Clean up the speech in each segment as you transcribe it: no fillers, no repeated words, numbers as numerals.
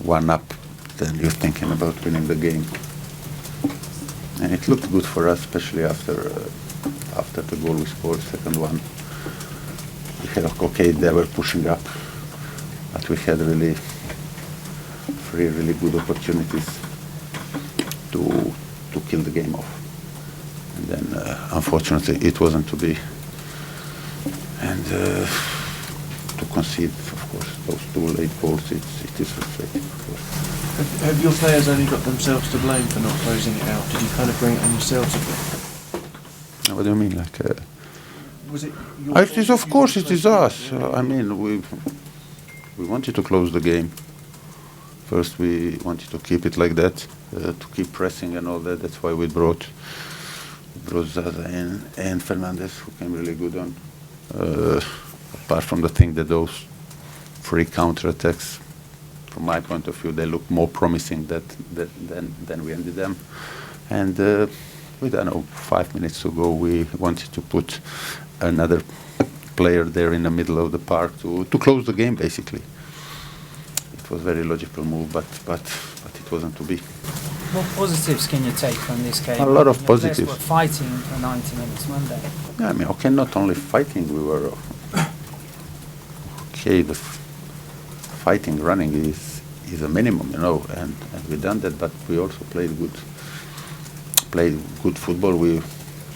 one up, then you're thinking about winning the game. And it looked good for us, especially after the goal we scored, second one. We had, okay, they were pushing up, but we had really good opportunities to kill the game off. And then, unfortunately, it wasn't to be. And to concede, of course, those two late goals, it is frustrating, of course. Have your players only got themselves to blame for not closing it out? Did you kind of bring it on yourselves a bit? What do you mean? Like, was it it is, of course, it is us. I mean, we wanted to close the game. First, we wanted to keep it like that, to keep pressing and all that. That's why we brought Zaza and Fernandez, who came really good on. Apart from the thing that those free counter-attacks, from my point of view, they look more promising than we ended them. And we don't know, 5 minutes ago, we wanted to put another player there in the middle of the park to close the game, basically. It was a very logical move, but it wasn't to be. What positives can you take from this game? A lot of Your positives. players were fighting for 90 minutes, weren't they? Yeah, I mean, okay, not only fighting, we were okay. The fighting, running is a minimum, and we done that. But we also played good football. We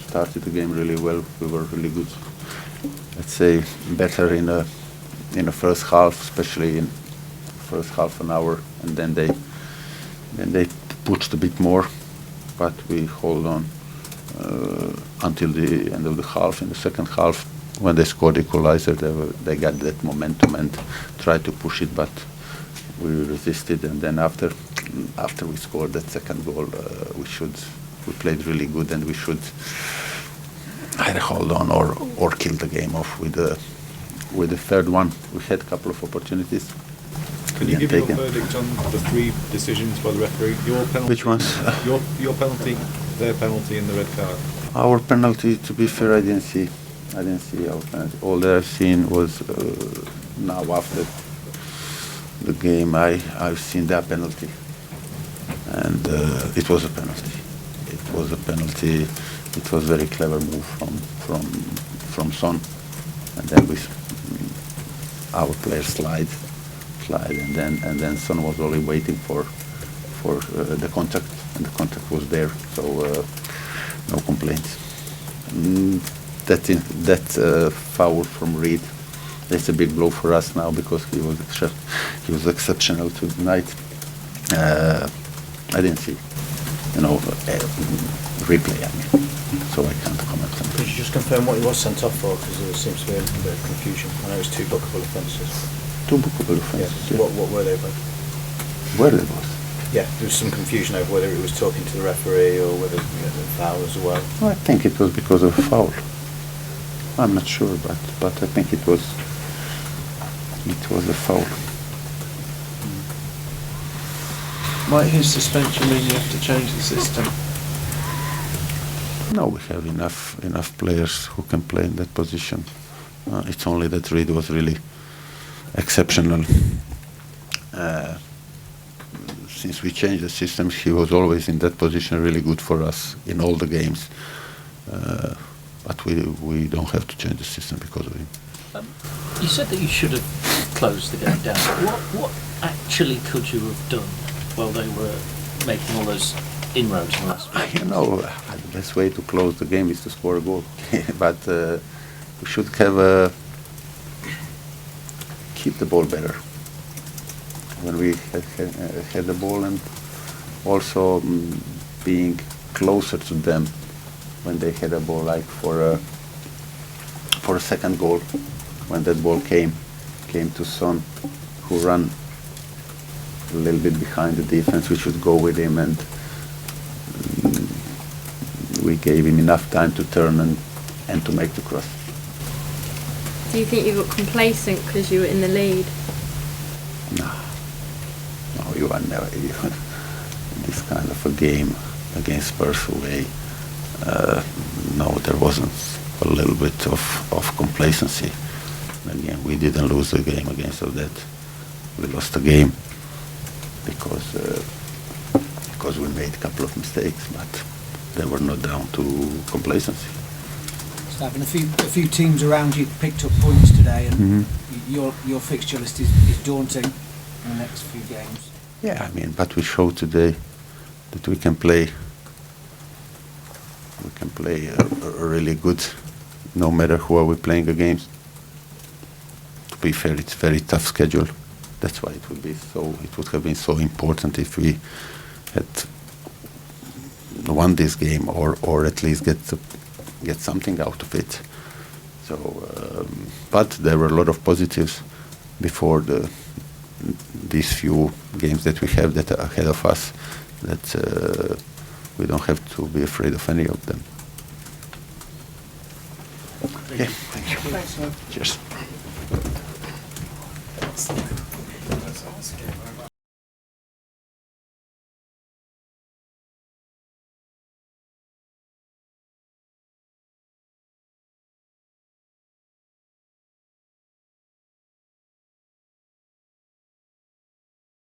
started the game really well. We were really good. Let's say better in the first half, especially in first half an hour, and then they pushed a bit more, but we hold on until the end of the half. In the second half, when they scored equalizer, they got that momentum and tried to push it, but we resisted. And then after we scored that second goal, we played really good, and we should either hold on or kill the game off with the third one. We had a couple of opportunities. Can you give your verdict on the 3 decisions by the referee? Your penalty. Which ones? Your penalty, their penalty, and the red card. Our penalty, to be fair, I didn't see our penalty. All that I've seen was now after the game. I've seen that penalty, and it was a penalty. It was a penalty. It was a very clever move from Son, and then our player slide, and then Son was only waiting for the contact, and the contact was there, so no complaints. That foul from Reed, that's a big blow for us now, because he was exceptional tonight. I didn't see, replay. I mean, so I can't comment on Could you just confirm what he was sent off for? Because there seems to be a bit of confusion. I know it was 2 bookable offences. 2 bookable offences. Yeah. Yeah. What were they about? Where it was? Yeah, there was some confusion over whether it was talking to the referee or whether it was a foul as well. I think it was because of a foul. I'm not sure, but I think it was a foul. Might his suspension mean you have to change the system? No, we have enough players who can play in that position. It's only that Reed was really exceptional. Since we changed the systems, he was always in that position, really good for us in all the games. But we don't have to change the system because of him. You said that you should have closed the game down. What actually could you have done while they were making all those inroads in the last few minutes? The best way to close the game is to score a goal. But we should have keep the ball better when we had the ball, and also being closer to them when they had a ball, like for a second goal, when that ball came to Son, who ran a little bit behind the defense. We should go with him, and we gave him enough time to turn and to make the cross. Do you think you got complacent because you were in the lead? No, you are never. This kind of a game against Spurs away, no, there wasn't a little bit of complacency. Again, we didn't lose the game against that. We lost the game. because we made a couple of mistakes, but they were not down to complacency. Slaven, a few teams around you picked up points today, and your fixture list is daunting in the next few games. Yeah, I mean, but we showed today that we can play. We can play really good, no matter who are we playing against. To be fair, it's a very tough schedule. That's why it would be so. It would have been so important if we had won this game, or at least get something out of it. So, but there were a lot of positives before these few games that we have that are ahead of us. That we don't have to be afraid of any of them. Okay, thank you. Cheers.